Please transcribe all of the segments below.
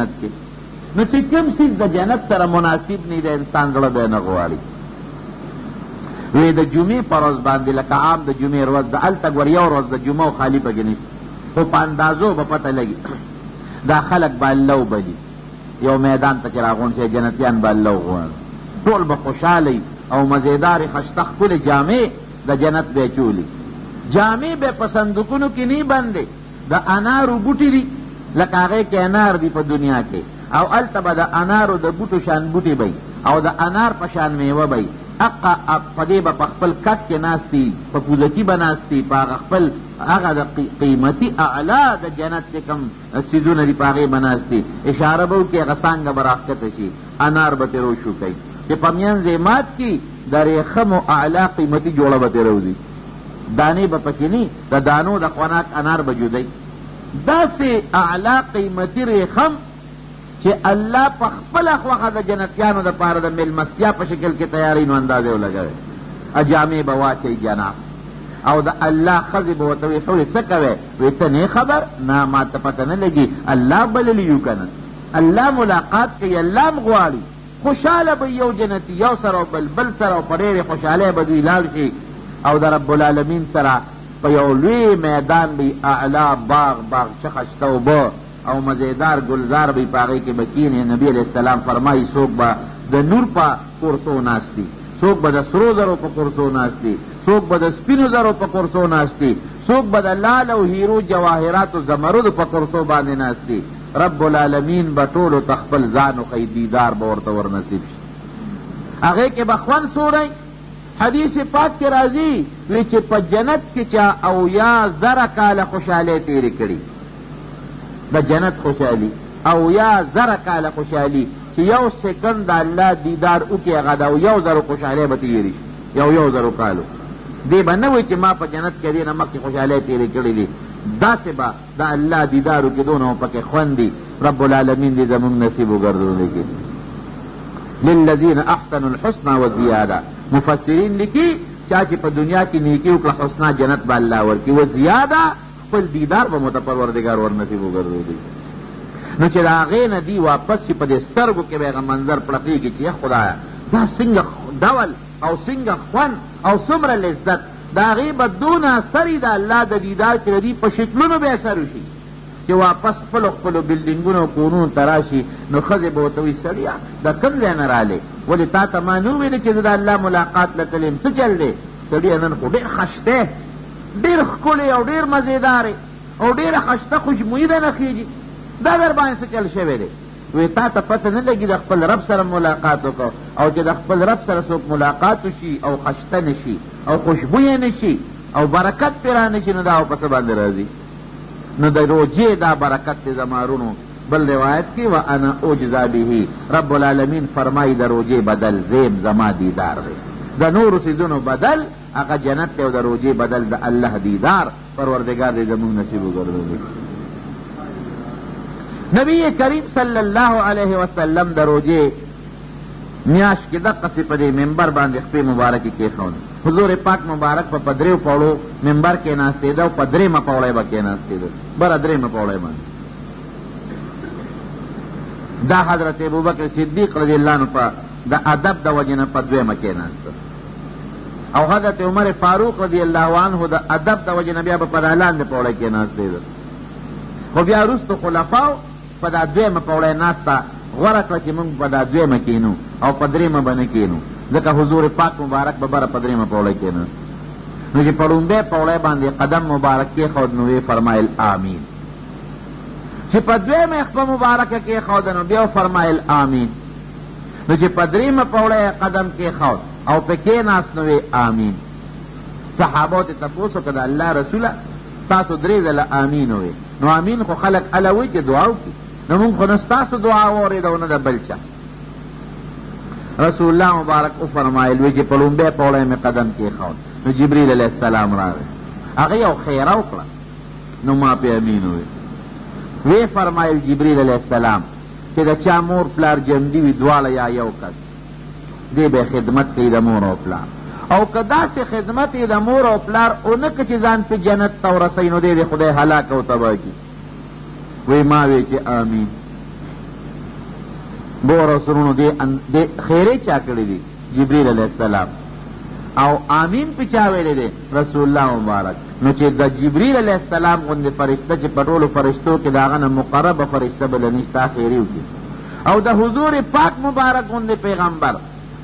جنت کې. نو چې کوم څیز د جنت سره مناسب نه د انسان زړه به نه غواړي. وی د جمعې په ورځ باندې لکه عام د جمعې ورځ د هلته ګور یو ورځ د جمعه خالي پکې نشته، خو په اندازو به پته لګي دا خلک به الله وبلي، یو میدان ته چې راغونډ شي جنتیان به الله وغواړي، ټول به خوشحاله او مزیدارې خشته ښکلې جامې د جنت به چولي. جامې به په صندوقونو کې نه بندې، د انارو بوټي دي لکه هغې کې انار دي په دنیا کې، او هلته به د انارو د بوټو شان بوټي به او د انار په شان میوه به په دې به په خپل کټ کې ناستي، په پوزکي به ناستي، په هغه خپل هغه د قیمتي اعلی د جنت چې کوم څیزونه دي په هغې به ناستي، اشاره به وکړي هغه څانګه به راښکته شي، انار به ترې وشو کوي چې په منځ یې مات کي د ریخمو اعلی قیمتي جوړه به ترې روځي، دانې به پکې نه، د دانو د خوراک انار به جدی. داسې اعلی قیمتي ریخم چې الله په خپله خوښه د جنتیانو دپاره د میلمستیا په شکل کې تیاری نو اندازې ولګوي، جامې به واچوي جناب، او د الله ښځې به ورته وایي ښوی څه کوې؟ وایي ته نه خبر؟ نه ما ته پته نه لګي، الله بللی یو که نه، الله ملاقات کوي، الله م غواړي. خوشحاله به یو جنتي یو سره او بل سره او په ډېرې خوشحالۍ به دوی لاړ شي او د رب العالمین سره په یو لوی میدان به اعلی باغچه خشته اوبه او مزیدار گلزار به په هغې کې به کینې. نبی علیہ السلام فرمایي څوک به د نور په کورسو ناستي، څوک به د سرو زرو په کورسو ناستي، څوک به د سپینو زرو په کورسو ناستي، څوک به د لال او هیرو جواهراتو زمرودو په کورسو باندې ناستي. رب العالمین به ټولو ته خپل ځان وښیي، دیدار به ورته ورنصیب شي، هغې کې به خوند سوری. حدیث پاک کې راځي وی چې په جنت کې چا 80,000 کاله خوشحالۍ تېرې کړي، د جنت خوشحالي 80,000 کاله خوشحالي چې یو سیکنډ د الله دیدار وکړي هغه د 1,000 خوشحالۍ به تېرې شي، 1,000 کالو. دې به نه وایي چې ما په جنت کې دې نه مخکې خوشحالۍ تېرې کړې دي، داسې به د الله دیدار وکړي، دونه پکې خوند دي. رب العالمین دې زموږ نصیب وګرځولی کړي. للذین احسنوا الحسنى وزیاده. مفسرین لیکي چا چې په دنیا کې نیکي وکړه حسنا جنت به الله ورکړي، وزیاده خپل دیدار به مو ته پروردګار ورنصیب وګرځولی. نو چې د هغې نه دی واپس شي په دې سترګو کې به هغه منظر پړقېږي چې خدایه دا څنګه ډول او څنګه خوند او څومره لذت، د هغې به دونه اثر وي د الله د دیدار چې د دې په شکلونو به اثر وشي چې واپس خپلو بلډینګونو او کورونو ته راشي. نو ښځې به ورته وایي سړیه د کوم ځای نه رالې؟ ولې تا ته ما نه وویلې چې زه د الله ملاقات له تلم؟ څه چل دی؟ سړیه نن خو ډېر خشته، ډېر ښکلی او ډېر مزېدارې او ډېره خشته خوشبویي ده نخېږي، دا در باندې څه چل شوی دی؟ وی تا ته پته نه لګي د خپل رب سره ملاقات وکړو، او چې د خپل رب سره څوک ملاقات وشي او خشته نشي او خوشبویه نشي او برکت پرې رانشي نو دا په څه باندې راځي؟ نو د روجې دا برکت دی زمارونو. بل روایت کې وانا اجزا به، رب العالمین فرمایي د روجې بدل زیم زما دیدار دی، د نورو څیزونو بدل هغه جنت دی او د روجې بدل د الله دیدار. پروردګار دې زموږ نصیب وګرځوي. نبی کریم صلی الله علیه وسلم د روجې میاشت کې دقسې په دې منبر باندې خپې مبارکې کېښود. حضور پاک مبارک په 3 پوړو منبر کې ناستېده او په 3 پوړی به کېناستېده، بره 3 پوړی باندې. دا حضرت ابوبکر صدیق رضی الله عنه په د ادب د وجې نه په 2 کېناسته، او حضرت عمر فاروق رضی الله عنه د ادب د وجې نه بیا به په دا لاندې پوړی کېناستېده. خو بیا وروستو خلفاو په دا 2 پوړی ناسته غوره کړه چې موږ په دا 2 کېنو او په 3 به نه کېنو، ځکه حضور پاک مبارک به بره په 3 پوړی کېناست. نو چې په لومبۍ پوړی باندې قدم مبارک کېښود نو ویې فرمایل آمین، چې په 2 خپه مبارکه کېښود نو بیا فرمایل آمین، نو چې په 3 پوړی قدم کېښود او په کېناست نو وی آمین. صحابو ته تپوس وکړه د الله رسوله تاسو 3 ځله آمین ووی، نو آمین خو خلک اله وایي چې دعا وکړي، نو مونږ خو نه ستاسو دعا واورېده او نه د بل چا. رسول الله مبارک وفرمایل وی چې په لومبۍ پوړی مې قدم کېښود نو جبریل علیه السلام راغی، هغه یو خیره وکړه نو ما پې امین ووی. وی فرمایل جبریل علیه السلام چې د چا مور پلار جندي وي دواړه یا یو کس دې به خدمت کوي د مور او پلار، او که داسې خدمت یې د مور او پلار ونه که چې ځان پې جنت ته ورسوي نو دې د خدای هلاک او تباه کړي. وی ما وی چې آمین. بور او سرونو دے خیرے چا کړی دي جبريل علیہ السلام او آمین پی چا ویلے دے رسول اللہ مبارک. نو چې د جبريل علیہ السلام غوندې فرشته چې په ټولو فرشتو کې د هغه نه مقربه فرشته بله نشته خیري وکړي، او د حضور پاک مبارک غوندې پیغمبر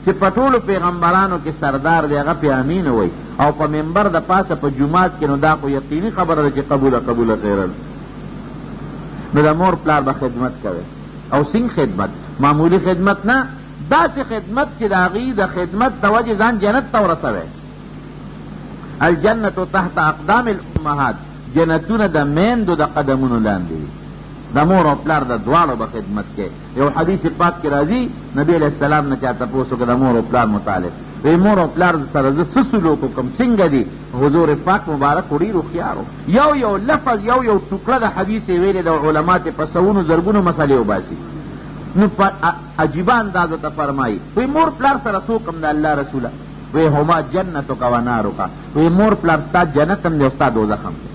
چې په ټولو پیغمبرانو کې سردار دی هغه پې امین وی او په منبر د پاسه په جومات کې، نو دا خو یقیني خبره ده چې قبوله خیرن. نو د مور پلار به خدمت کوي، او څنګه خدمت؟ معمولی خدمت نه، داسې خدمت چې د هغې د خدمت د وجې ځان جنت ته ورسوی. الجنة تحت اقدام الامهات، جنتونه د میندو د قدمونو لاندې دي. د مور او پلار د دواړو به خدمت کوي. یو حدیث پاک کې راځي نبی علیہ السلام نه چا تپوس وکړه د مور او پلار متعلق، وی مور او پلار سره زه څه سلوک وکړم څنګه دي؟ حضور پاک مبارک ډېر هوښیار و، یو لفظ یو ټوکړه د حدیث یې ویلې د علما ته په سوونو زرګونو مسلې وباسي. نو په عجیبه اندازو ته فرمایي وی مور پلار سره څه وکړم د الله رسوله؟ وی هما جنتک و نارک، وی مور پلار ستا جنت هم دی او ستا دوزخ هم دی.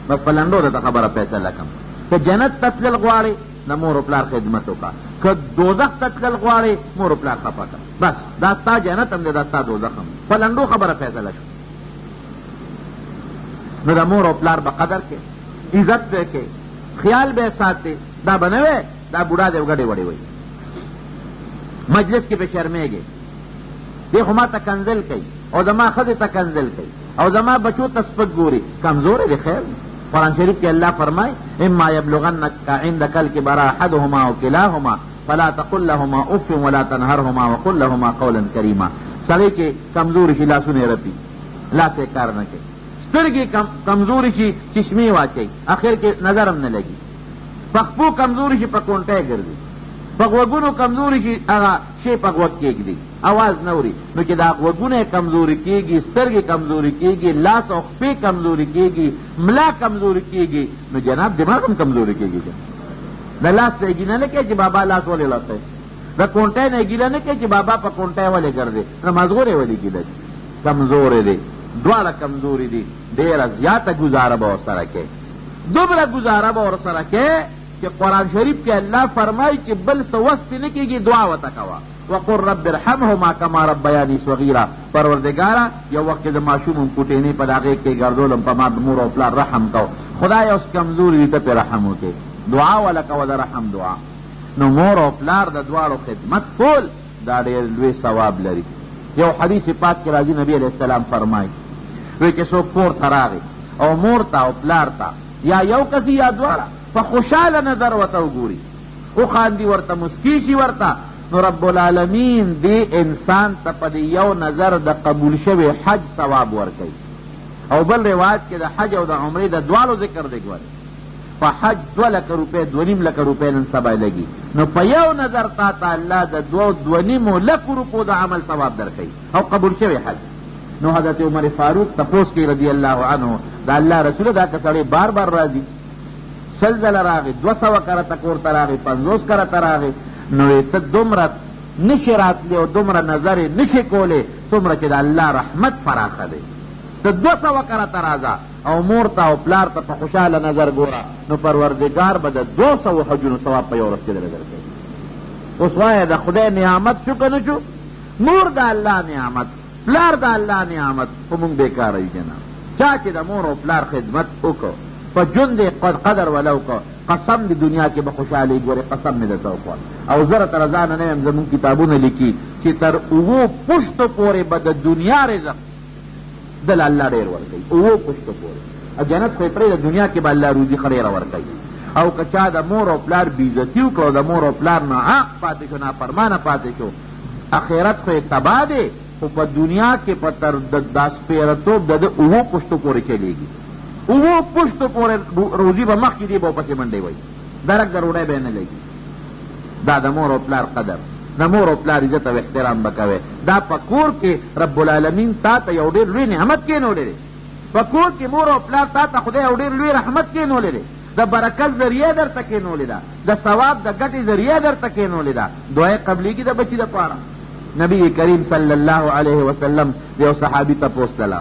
بس په لنډو درته خبره فیصله کړم، که جنت ته تلل غواړې د مور او پلار خدمت وکړه، که دوزخ ته تلل غواړې مور او پلار خفه کړه. بس دا ستا جنت هم دی دا ستا دوزخ هم دی. په لنډو خبره فیصله شو. نو د مور او پلار به قدر کې، عزت به کې، خیال به ساتې. دا به نه وی دا بوډا دی ګډې وړې وی مجلس کې به شرمېږي، دی خو ما ته کنزل کوي او زما ښځې ته کنزل کوي او زما بچو ته سپک ګوري. کمزوری دی خیر. قرآن شریف کې الله فرمای اما یبلغنک عندک الکبر احدهما او کلاهما فلا تقل لهما اف ولا تنهرهما وقل لهما قولا کریما. سړی چې کمزوری شي لاسونه یې رپي، لاس یې کار نه کوي. سترګې کمزوری شي چشمې واچوي، اخر کې نظر هم نه لګي. پخپو کمزوری شي په کونټۍ ګرځي، په غوږونو کمزوری شي هغه شی په غوږ کېږدي اواز نه اوري. نو چې دا غوږونه کمزوري کېږي، سترګې کمزوري کېږي، لاس او خپې کمزوري کېږي، ملا کمزوري کېږي، نو جناب دماغ هم کمزوري کېږي. د لاس نه ګیله نه کوي چې بابا لاس ولې لاستی، د کونټۍ نه ګیله نه کوي چې بابا په کونټۍ ولې ګرځې، نو مزغورې ولې ګیله دي. کمزورې دي، دواړه کمزوري دي. ډېره زیاته ګزاره به ورسره کوي، دومره ګزاره به ورسره کوي کہ قرآن شریف کے اللہ فرمائی کہ بل سوست نے کی دعا و تقوا وقل رب ارحمهما كما ربياني صغيرا. پروردگارا یو وقت د معشوم کوټینی په داغه کې ګرځولم په ما مور او پلار رحم کو، خدای اوس کمزوری ته په رحم وکي. دعا ولک و رحم دعا. نو مور او پلار د دواړو خدمت کول دا ډېر لوی ثواب لري. یو حدیث پاک کې راځي نبی علیہ السلام فرمایي وی چې څوک کور ته راغی او مور ته او پلار ته یا یو کسی یا دواړه په خوشحاله نظر ورته وګوري، وخاندي ورته، مسکی شي ورته، نو رب العالمین دی انسان ته په یو نظر د قبول شوی حج ثواب ورکوي. او بل روایت کې د حج او د عمرې د دواړو ذکر دی. ګورئ په حج 2 لک روپۍ 2.5 لک روپۍ نن سبا لګي، نو په یو نظر تا ته الله د 2.5 لک روپو د عمل ثواب درکوي او قبول شوی حج. نو حضرت عمر فاروق تپوس کوي رضی الله عنه دا الله رسول دا که سړی بار بار راځي 100 ځله راغی، 200 کرته کور ته راغی، 50 کرته راغی، نو ته دومره نشي راتلی او دومره نظر یې نشي کولی څومره چې د الله رحمت فراخه دی. ته 200 کرته راځه او مور ته او پلار ته په خوشحاله نظر ګوره، نو پروردګار به د 200 حجونو ثواب په یو ورځ کې درله درکوي. اوس وایه د خدای نعمت شو که نه شو؟ مور د الله نعمت، پلار د الله نعمت، خو مونږ بېکاره یو جناب. چا چې د مور او پلار خدمت وکړو په ژوند یې قدر ولو کو، قسم دی دنیا کې به خوشحالي ګورې، قسم مې درته وکړ. او زه راته رضا نه یم، زمونږ کتابونه لیکي چې تر 7 پوشتو پورې به د دنیا رزق دل الله ډېر ورکوي. 7 پوشتو پورې جنت خو یې پرېږده، دنیا کې به الله روزي ښه ډېره ورکوي. او که چا د مور او پلار بېعزتي وکړو، د مور او پلار نه عاق پاتې شو، نافرمانه پاتې شو، اخرت خو یې تباه دی، خو په دنیا کې په تر دا سپېرهتوب د 7 پوشتو پورې چلېږي. 7 پوشتو پورې روزي به مخکې دی به پسې منډې وایي، درک د روډۍ به یې نه لګي. دا د مور او پلار قدر، د مور او پلار عزت او احترام به کوې. دا په کور کې رب العالمین تا ته یو ډېر لوی نعمت کېنولی دی. په کور کې مور او پلار تا ته خدای یو ډېر لوی رحمت کېنولی دی، د برکت ذریعه درته کېنولی ده، د ثواب د ګټې ذریعه درته کېنولی ده. دعای قبلېږي د بچي دپاره. نبی کریم صلی الله علیه وسلم د یو صحابي تپوس تله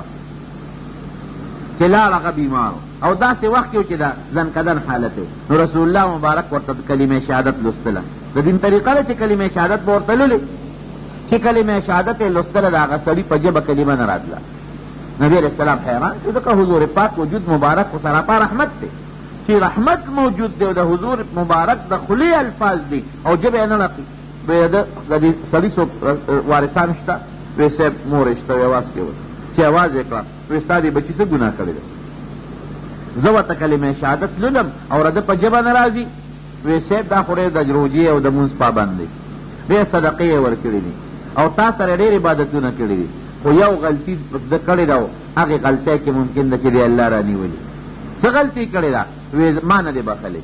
چې لاړ هغه بیمار او داسې وخت کې و چې د زنکدن حالت و، نو رسول الله مبارک ورته کلمه شهادت لوستله د دین طریقه ده چې کلمه شهادت به ورته لولې چې کلمه شهادت یې لوستله د هغه سړي په ژبه کلمه نه راتله. نبی علیہ السلام حیران شو، ځکه حضور پاک وجود مبارک خو سراپا رحمت دی چې رحمت موجود دی او د حضور مبارک د خولې الفاظ دي او ژبه یې نه نقي. د دې سړي څوک وارثان شته؟ وی صاحب مور یې شته، اواز کې وه چې اواز یې کړه وی ستا دې بچي څه ګناه کړې ده؟ زه ورته کلمه شهادت لولم او د په ژبه نه راځي. وی صاحب دا خو د روژې او د مونځ پابند دی، ډېر صدقې یې ورکړي دي او تا سره ډېر عبادتونه کړي دي، خو یو غلطي ده کړې ده او هغې غلطۍ کې ممکن ده چې دی الله رانیولي. څه غلطي کړې ده؟ وی ما نه دی بخلی،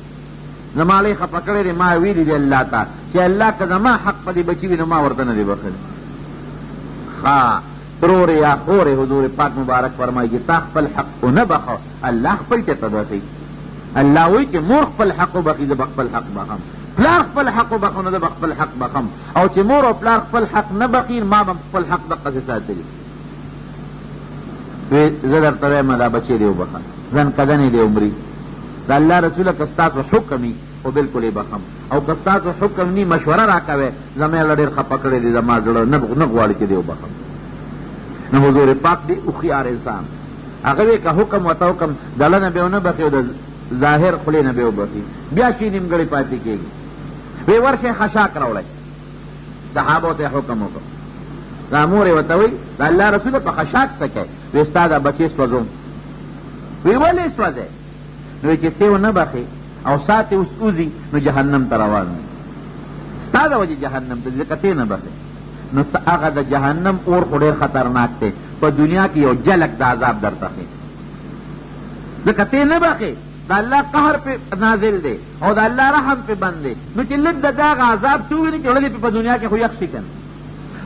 زما لۍ خفه کړی دی، ما ویلي دی الله ته چې الله که زما حق په دې بچي وي نو ما ورته نه دی بخلی. ښه ترور یا خور حضور پاک مبارک فرمایي چې تا خپل حق ونه بخو، الله خپل چېرته بخي. الله وایي چې مور خپل حق وبخي زه به خپل حق بخم، پلار خپل حق وبخو نو زه به خپل حق بخم، او چې مور او پلار خپل حق نه بخي ما به خپل حق دقسې ساتلي. زه درته وایم دا بچی دی وبخه، ځن کدنې دی عمري د الله رسوله که ستاسو حکم وي خو بلکل یې بخم، او که ستاسو حکم ني مشوره راکوئ زما یې ډېر خفه کړی دی، زما زړه نه غواړي چې دی وبخم. نو حضور پاک دی هوښیار انسان، هغه وی که حکم ورته حکم دله نه به ونه بخي او د ظاهر خولې نه به وبخي، بیا شي نیمګړی پاتې کېږي. وی ورشئ خشاک راوړئ، صحابو ته حکم وکړ. دا مور یې ورته وایي د الله رسوله په خشاک څه کوې؟ وی ستا دا بچې سوځوم. وی ولې سوځئ؟ نو چې ته ونه بخې او ساتې اوس اوځي نو جهنم ته روان وي، ستا د وجې جهنم ته ځکه ته نه بخې. نو هغه د جهنم اور خو ډېر خطرناک دی، په دنیا کې یو جلک د عذاب درته ښي، ځکه ته نه بخې د الله قهر پې نازل دی او د الله رحم پې بند دی. نو چې لږ د دغه عذاب څه وویني چې وړلې پې په دنیا کې خو یخ شي که نه.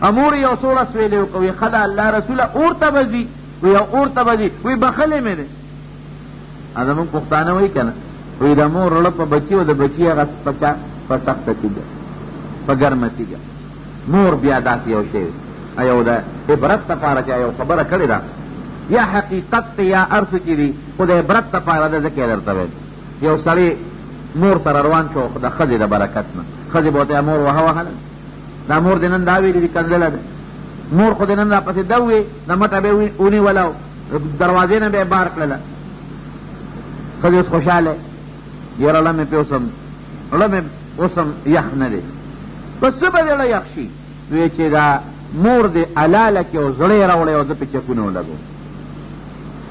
امور یو سوړه سویلې وکړه، وی ښه د الله رسوله اور ته به ځي، وی اور ته به ځي، وی بخلې مې دی. زمونږ پښتانه وایي که نه، وی د مور زړه په بچي او د بچي هغه په سخته تیږه په ګرمه تیږه. مور بیا داسې یو شی یو د عبرت دپاره چې یو خبره کړې ده، یا حقیقت ته یا هر څه چې دي خو د عبرت دپاره ده، ځکه یې درته ویل. یو سړی مور سره روان شو د ښځې د برکت نه، ښځې به ورته مور وهه وهله، دا مور دې نن دا ویلي دي کنځله ده، مور خو دې نن راپسې ده ووې د مټه به یې ونیوله او دروازې نه به یې بار کړله. ښځې اوس خوشحاله یاره ړه مې پې اوسم یخ نه دی، په څه به دې ړه یخ شي؟ وی چې دا مور دې حلاله کې او زړه یې راوړی او زه پې چکونه ولګو.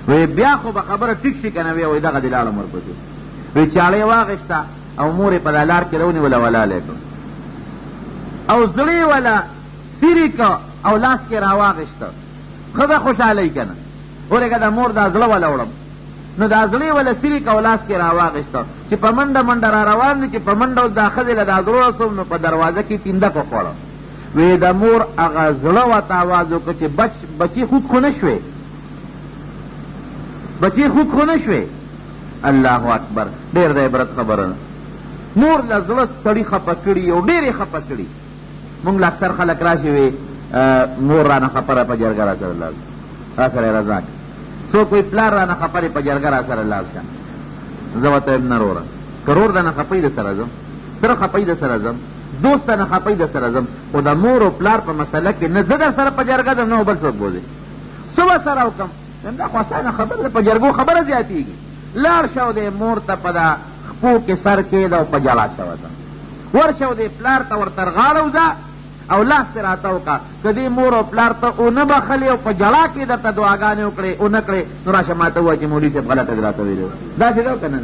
وی بیا خو به خبره ټیک شي که نه؟ وی دغه دې لاړم ورپسې. وی چاړه یې واخېسته او مور یې په دا لار کې راونیوله ولاله یې کړ او زړه یې وله سیرې که او لاس کې راواخېسته. ښځه خوشحاله که نه؟ ورېږه د مور دا زړه وله وړم نو دا زړه یې وله سیرې که او لاس کې راواخېسته چې په منډه منډه را روان دي چې په منډه دا ښځې له دا زړه رسوم نو په دروازه کې تیندک وخوړه. وی د مور هغه زړه ورته آواز وکړه چې بچي خود خو نه شوې، بچی خود خو نه شوې. الله اکبر، ډېر د عبرت خبره ده. مور له زړه سړي خفه کړي او ډېر یې خفه کړي. مونږ له اکثر خلک راشي وی مور رانه خفه په جرګه را سره لاړ را سره رضاک، څوک وایي پلار رانه خفه په جرګه را سره لاړ شه. زه ورته وایم نه وروره، که رور دنه خفه د سره ځم، تره خفه د سره ځم، دوست دنه خفه د سره ځم، خو د مور او پلار په مسله کې نه زه در سره په جرګه ځم نه بل څوک بوځي. څه به سره وکړم؟ دا خو اسانه خبره ده، په جرګو خبره زیاتېږي. لاړ شه او د مور ته په دا خپو کې سر کېږده او په ژړا شوه ته ورشه او د پلار ته ورته غاړه وځه او لاس ترې راته وکړه. که دې مور او پلار ته ونه بخلې او په ژړا کې درته دعاګانې وکړې ونه کړې نو راشه ما ته ووایه چې مولوي صاحب غلطه دې راته ویلې وه. داسې ده که نه؟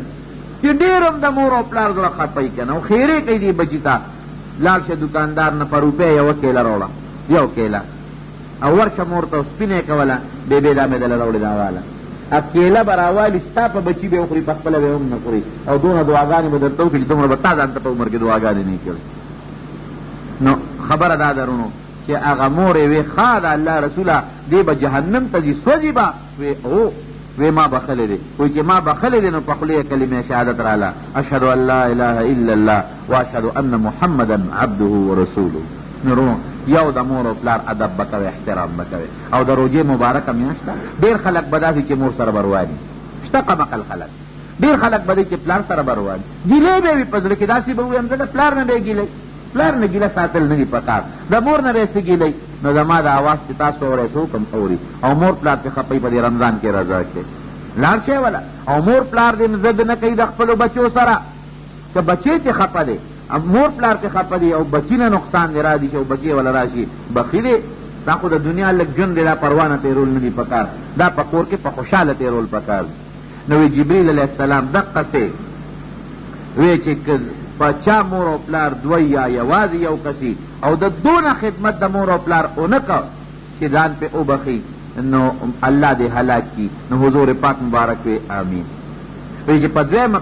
چې ډېر هم د مور او پلار زړه خفه وي که نه او خیرې کوي دې بچي ته. لاړ شه دوکاندار نه په روپۍ یوه کیله راوړه، یو کیله او ورشه مور ته سپینې کوله، بېبې دا مې دله راوړې دا واله کیله به راوالي ستا په بچي به وخوري، په خپله به هم نه خوري او دونه دعاګانې به درته وکړي چې دومره به تا ځان ته په عمر کې دعاګانې نه کړي. نو خبره دا درونو چې هغه مور یې وی ښه د الله رسوله دې به جهنم ته ځي سوځي به؟ وی هو، وی ما بخلی دی. وی چې ما بخلی دی نو په خولې یې کلمې شهادت راله اشهد ان لا اله الا الله واشهد ان محمدا عبده ورسوله. نو یو د مور او پلار ادب به کوې، احترام به کوې. او د روژې مبارکه میاشت ده، ډېر خلک به داسې چې مور سره به رواني، شته قمقل خلک، ډېر خلک به دی چې پلار سره به رواني، ګیلې به وي په زړه کې، داسې به ووایم زه د پلار نه به یې ګیلې پلار نه ګیله ساتل نه دي پکار. د مور نه به څه ګیلئ نو زما د اواز چې تاسو اورئ څوک هم اوري، او مور پلار چې خپئ په دې رمضان کې رضا کې لاړ شئ ولا. او مور پلار دې ضد نه کوي د خپلو بچو سره، که بچی چې خفه دی مور پلار کې خفه دي او بچی نه نقصان دی را دي چې بچی ولا راشي بخي دی. دا خو د دنیا لږ ژوند دی، دا پروانه تېرول نه دي پکار، دا په کور کې په خوشحاله تېرول پکار. نو جبریل علیه السلام دقسې وی چې په چا مور او پلار دوی یا یوازې یو کسي او د دونه خدمت د مور او پلار اونه که چې ځان پې وبخي نو الله دې هلاک کي. نو حضور پاک مبارک وی آمین. وی چې په دویمه